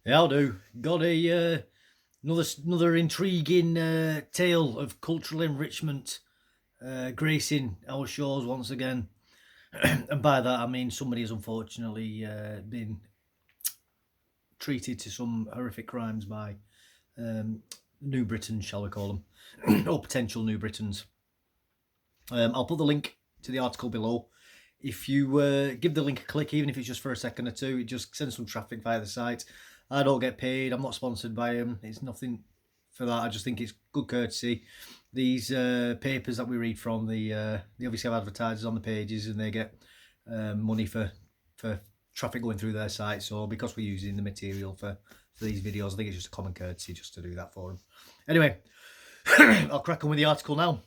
Yeah, I'll do. Got a another intriguing tale of cultural enrichment gracing our shores once again, and by that I mean somebody has unfortunately been treated to some horrific crimes by um, New Britons, shall we call them, or potential New Britons. I'll put the link to the article below. If you give the link a click, even if it's just for a second or two, it just sends some traffic via the site. I don't get paid. I'm not sponsored by them. It's nothing for that. I just think it's good courtesy. These papers that we read from, they obviously have advertisers on the pages, and they get money for traffic going through their site. So because we're using the material for these videos, I think it's just a common courtesy just to do that for them. Anyway, I'll crack on with the article now.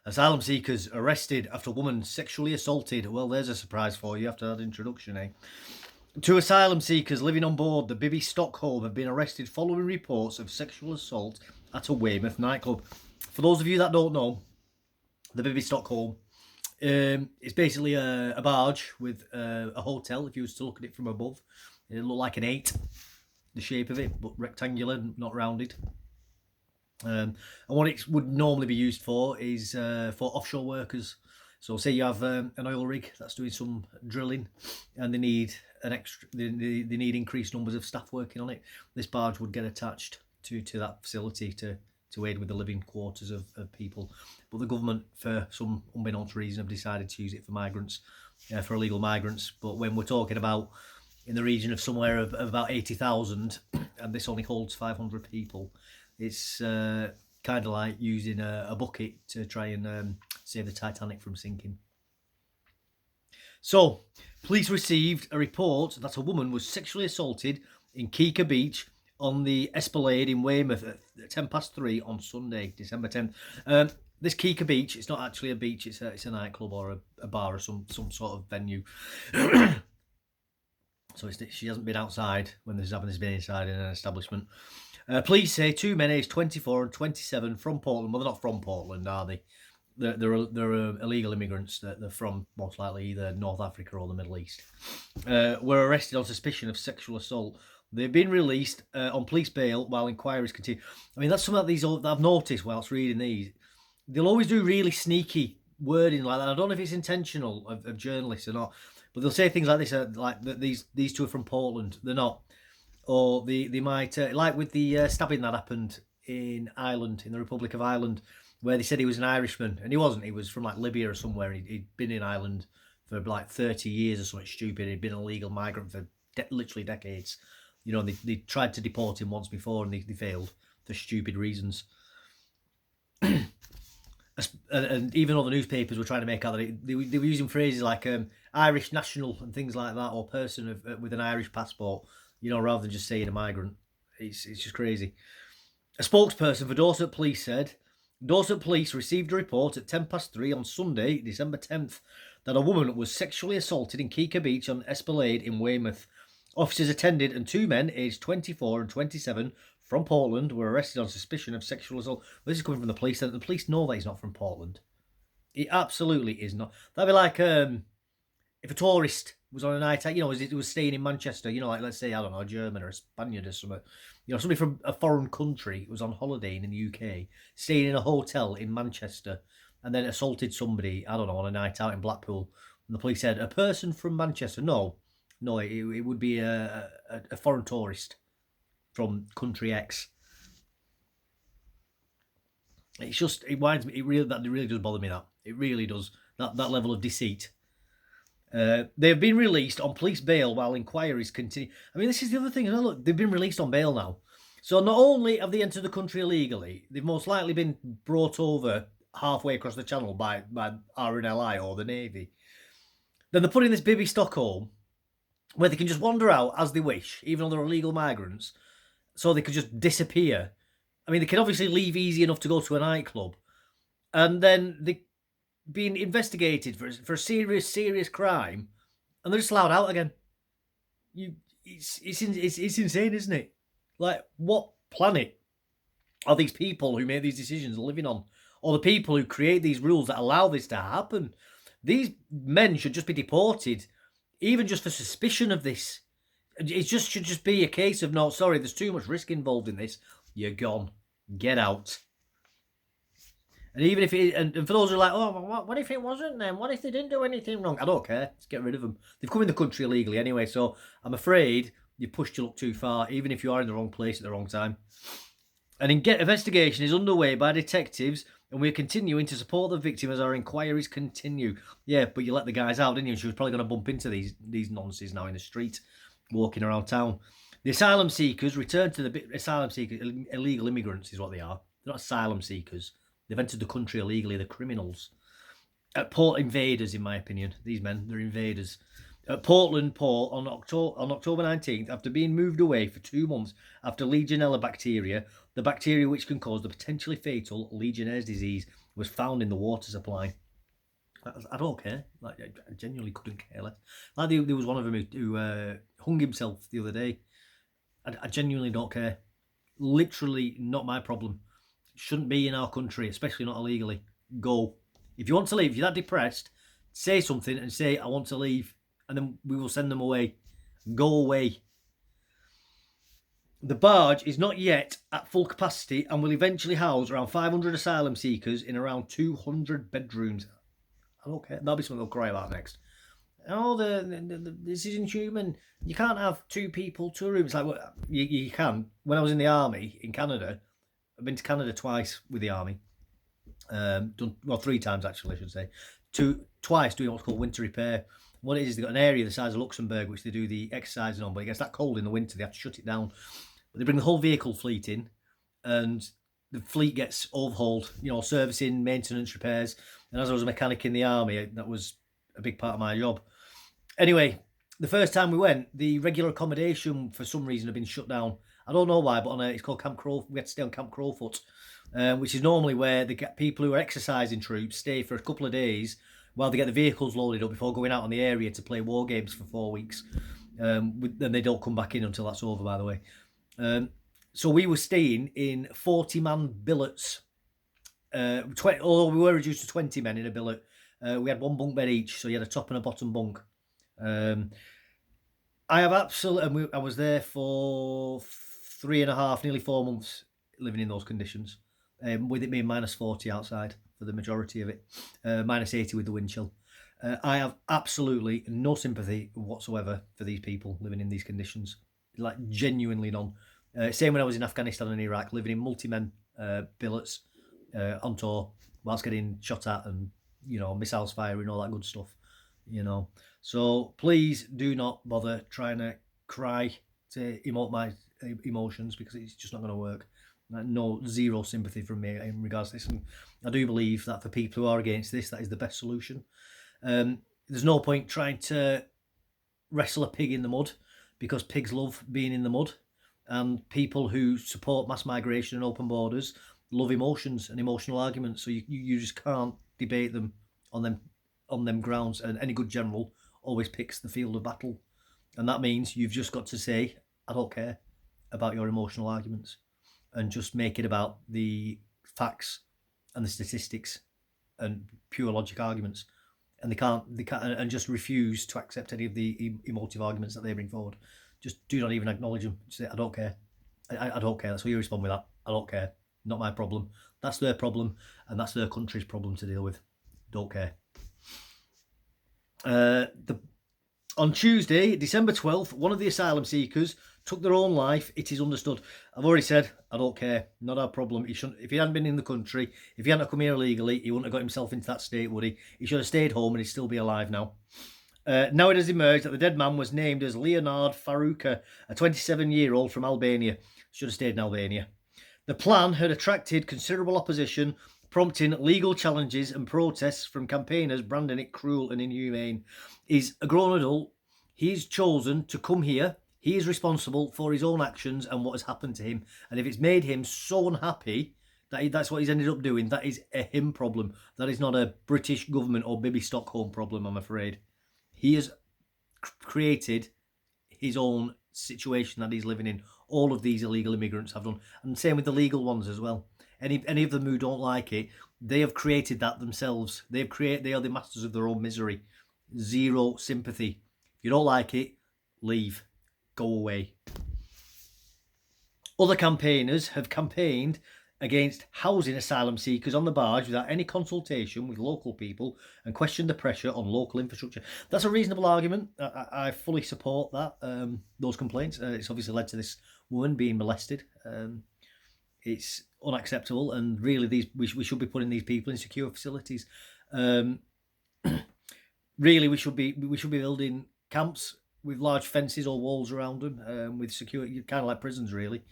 Asylum seekers arrested after woman sexually assaulted. Well, there's a surprise for you after that introduction, eh? Two asylum seekers living on board the Bibby Stockholm have been arrested following reports of sexual assault at a Weymouth nightclub. For those of you that don't know, the Bibby Stockholm is basically a barge with a hotel. If you was to look at it from above, it looked like an 8, the shape of it, but rectangular, not rounded. And what it would normally be used for is for offshore workers. So say you have an oil rig that's doing some drilling and they need they need increased numbers of staff working on it. This barge would get attached to that facility to aid with the living quarters of people. But the government, for some unbeknownst reason, have decided to use it for migrants, for illegal migrants. But when we're talking about in the region of somewhere of about 80,000 and this only holds 500 people, it's kind of like using a bucket to try and save the Titanic from sinking. So, police received a report that a woman was sexually assaulted in Kika Beach on the Esplanade in Weymouth at 3:10 on Sunday, December 10th. This Kika Beach, it's not actually a beach, it's a nightclub or a bar or some sort of venue. So she hasn't been outside when this happened, has been inside in an establishment. Police say two men aged 24 and 27 from Portland. Well, they're not from Portland, are they? They're illegal immigrants. They're from most likely either North Africa or the Middle East. Were arrested on suspicion of sexual assault. They've been released on police bail while inquiries continue. I mean, that's something that I've noticed whilst reading these. They'll always do really sneaky wording like that. I don't know if it's intentional of journalists or not, but they'll say things like this, like that these two are from Portland. They're not. Or they might, like with the stabbing that happened in Ireland, in the Republic of Ireland, where they said he was an Irishman, and he wasn't. He was from like Libya or somewhere. He'd been in Ireland for like 30 years or something stupid. He'd been an illegal migrant for literally decades. You know, they tried to deport him once before, and they failed for stupid reasons. And even all the newspapers were trying to make out that they were using phrases like Irish national and things like that, or person with an Irish passport, you know, rather than just saying a migrant. It's just crazy. A spokesperson for Dorset Police said, Dorset Police received a report at 3:10 on Sunday, December 10th, that a woman was sexually assaulted in Kika Beach on Esplanade in Weymouth. Officers attended and two men aged 24 and 27 from Portland were arrested on suspicion of sexual assault. Well, this is coming from the police, and the police know that he's not from Portland. He absolutely is not. That'd be like if a tourist was on a night out, you know, it was staying in Manchester, you know, like let's say, I don't know, a German or a Spaniard or something, you know, somebody from a foreign country was on holiday in the UK, staying in a hotel in Manchester, and then assaulted somebody, I don't know, on a night out in Blackpool. And the police said, a person from Manchester. No, it would be a foreign tourist from country X. It's just, it winds me, it really does bother me, that. It really does, that level of deceit. They have been released on police bail while inquiries continue. I mean, this is the other thing. Look, they've been released on bail now. So not only have they entered the country illegally, they've most likely been brought over halfway across the channel by RNLI or the Navy. Then they're put in this Bibby Stockholm, where they can just wander out as they wish, even though they're illegal migrants, so they could just disappear. I mean, they can obviously leave easy enough to go to a nightclub, and then they being investigated for a serious crime, and they're just allowed out again. It's insane, isn't it? Like, what planet are these people who make these decisions living on, or the people who create these rules that allow this to happen? These men should just be deported, even just for suspicion of this. It just should just be a case of, no, sorry, there's too much risk involved in this. You're gone. Get out. And even if it, and for those who are like, oh, what if it wasn't them? What if they didn't do anything wrong? I don't care. Let's get rid of them. They've come in the country illegally anyway, so I'm afraid you pushed your luck too far, even if you are in the wrong place at the wrong time. An investigation is underway by detectives, and we're continuing to support the victim as our inquiries continue. Yeah, but you let the guys out, didn't you? She was probably going to bump into these nonces now in the street, walking around town. The asylum seekers returned to the asylum seekers, illegal immigrants is what they are. They're not asylum seekers. They've entered the country illegally. They're criminals. Port invaders, in my opinion. These men, they're invaders. At Portland Port on October 19th, after being moved away for 2 months after Legionella bacteria, the bacteria which can cause the potentially fatal Legionnaire's disease, was found in the water supply. I don't care. Like, I genuinely couldn't care less. Like, there was one of them who hung himself the other day. I genuinely don't care. Literally not my problem. Shouldn't be in our country, especially not illegally. Go. If you want to leave, if you're that depressed, say something and say, I want to leave, and then we will send them away. Go away. The barge is not yet at full capacity and will eventually house around 500 asylum seekers in around 200 bedrooms. I don't care. That'll be something they'll cry about next. Oh, this is inhuman. You can't have 2 people, 2 rooms. It's like, well, you can. When I was in the army in Canada, I've been to Canada twice with the army. Done, well, 3 times actually, I should say. Twice doing what's called winter repair. What it is, they've got an area the size of Luxembourg which they do the exercising on, but it gets that cold in the winter, they have to shut it down. But they bring the whole vehicle fleet in, and the fleet gets overhauled, servicing, maintenance, repairs. And as I was a mechanic in the army, that was a big part of my job. Anyway, the first time we went, the regular accommodation for some reason had been shut down. I don't know why, but it's called Camp Crow. We had to stay on Camp Crowfoot, which is normally where they get people who are exercising troops stay for a couple of days while they get the vehicles loaded up before going out on the area to play war games for 4 weeks. Then they don't come back in until that's over, by the way. So we were staying in 40-man billets. Although we were reduced to 20 men in a billet, we had 1 bunk bed each, so you had a top and a bottom bunk. I have absolutely. I was there for 3.5, nearly 4 months, living in those conditions, with it being -40 outside for the majority of it, -80 with the wind chill. I have absolutely no sympathy whatsoever for these people living in these conditions, like genuinely none. Same when I was in Afghanistan and Iraq, living in multi-men billets on tour whilst getting shot at and missiles firing, all that good stuff. So please do not bother trying to cry to emote my emotions, because it's just not going to work. Zero sympathy from me in regards to this, and I do believe that for people who are against this, that is the best solution. There's no point trying to wrestle a pig in the mud, because pigs love being in the mud, and people who support mass migration and open borders love emotions and emotional arguments, so you just can't debate them on them grounds. And any good general always picks the field of battle, and that means you've just got to say, I don't care about your emotional arguments, and just make it about the facts and the statistics and pure logic arguments. And they can't and just refuse to accept any of the emotive arguments that they bring forward. Just do not even acknowledge them. Just say, I don't care. I don't care. That's how you respond with that. I don't care. Not my problem. That's their problem, and that's their country's problem to deal with. Don't care. On Tuesday, December 12th, one of the asylum seekers took their own life. It is understood. I've already said, I don't care. Not our problem. He shouldn't. If he hadn't been in the country, if he hadn't come here illegally, he wouldn't have got himself into that state, would he? He should have stayed home and he'd still be alive now. Now it has emerged that the dead man was named as Leonard Faruka, a 27-year-old from Albania. Should have stayed in Albania. The plan had attracted considerable opposition, prompting legal challenges and protests from campaigners branding it cruel and inhumane. He's a grown adult. He's chosen to come here. He is responsible for his own actions and what has happened to him. And if it's made him so unhappy that that's what he's ended up doing, that is a him problem. That is not a British government or Bibi Stockholm problem, I'm afraid. He has created his own situation that he's living in. All of these illegal immigrants have done. And same with the legal ones as well. Any of them who don't like it, they have created that themselves. They are the masters of their own misery. Zero sympathy. If you don't like it, leave. go away. Other campaigners have campaigned against housing asylum seekers on the barge without any consultation with local people and questioned the pressure on local infrastructure. That's a reasonable argument. I fully support that. Those complaints. It's obviously led to this woman being molested. It's unacceptable, and really, we should be putting these people in secure facilities. Really, we should be building camps with large fences or walls around them, with secure, kind of like prisons, really.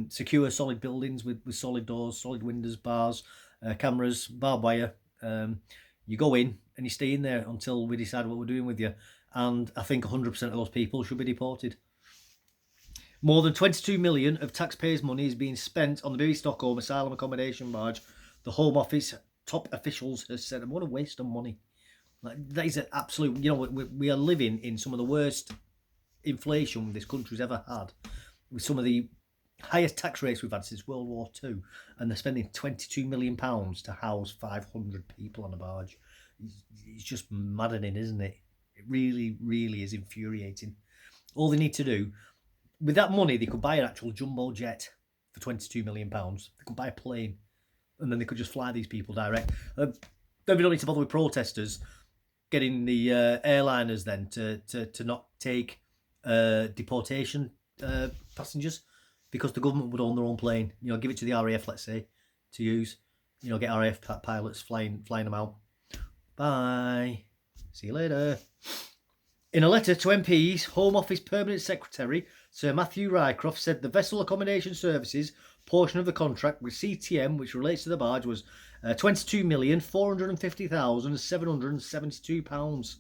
Secure, solid buildings with solid doors, solid windows, bars, cameras, barbed wire. You go in and you stay in there until we decide what we're doing with you. And I think 100% of those people should be deported. More than 22 million of taxpayers' money is being spent on the Baby Stockholm asylum accommodation barge. The Home Office top officials have said, what a waste of money. Like, that is an absolute, we are living in some of the worst inflation this country's ever had, with some of the highest tax rates we've had since World War II, and they're spending £22 million to house 500 people on a barge. It's just maddening, isn't it? It really, really is infuriating. All they need to do, with that money, they could buy an actual jumbo jet for £22 million. They could buy a plane, and then they could just fly these people direct. Then we don't need to bother with protesters getting the airliners then to not take deportation passengers, because the government would own their own plane. Give it to the RAF, let's say, to use. Get RAF pilots flying them out. Bye. See you later. In a letter to MPs, Home Office Permanent Secretary Sir Matthew Rycroft said the vessel accommodation services portion of the contract with CTM, which relates to the barge, was £22,450,772.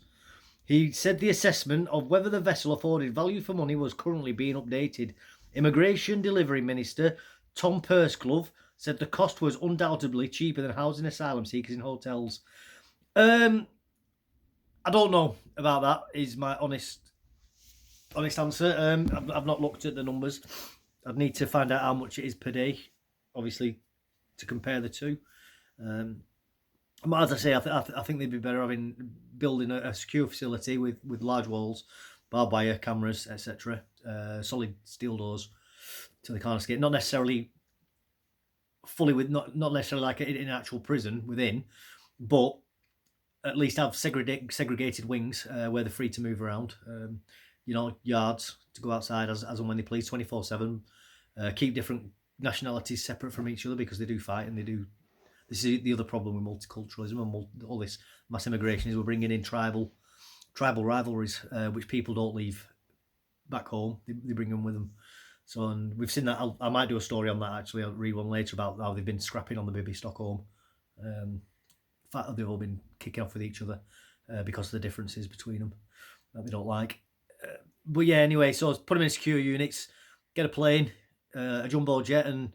He said the assessment of whether the vessel afforded value for money was currently being updated. Immigration Delivery Minister Tom Pursglove said the cost was undoubtedly cheaper than housing asylum seekers in hotels. I don't know about that, is my honest answer. I've not looked at the numbers. I'd need to find out how much it is per day, obviously, to compare the two. But as I say, I think they'd be better building a secure facility with large walls, barbed wire, cameras, etc. Solid steel doors, so they can't escape. Not necessarily fully not necessarily like in an actual prison within, but at least have segregated wings where they're free to move around. Yards to go outside as and when they please, 24/7. Keep different nationalities separate from each other, because they do fight, and they do. This is the other problem with multiculturalism and all this mass immigration, is we're bringing in tribal rivalries, which people don't leave back home. They bring them with them. So, and we've seen that. I might do a story on that, actually. I'll read one later about how they've been scrapping on the Baby Stockholm. The fact that they've all been kicking off with each other because of the differences between them that they don't like. But yeah, anyway, so put them in secure units, get a plane, a jumbo jet, and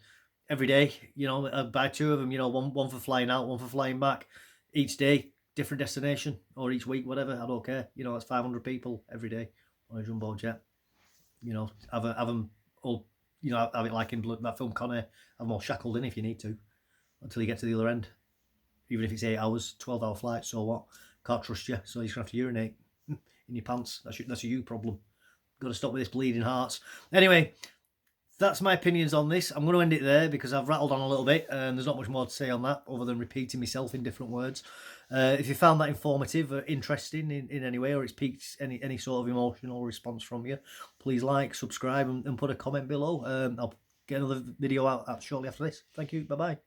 every day, I'd buy two of them, one for flying out, one for flying back. Each day, different destination, or each week, whatever, I don't care. That's 500 people every day on a jumbo jet. Have them all, have it like in that film Con Air, have them all shackled in if you need to, until you get to the other end. Even if it's 8 hours, 12-hour flight, so what? Can't trust you, so you're going to have to urinate in your pants. That's a you problem. Got to stop with this bleeding hearts. Anyway, that's my opinions on this. I'm going to end it there because I've rattled on a little bit, and there's not much more to say on that other than repeating myself in different words. If you found that informative or interesting in any way, or it's piqued any sort of emotional response from you, please like, subscribe, and put a comment below. I'll get another video out shortly after this. Thank you. Bye-bye.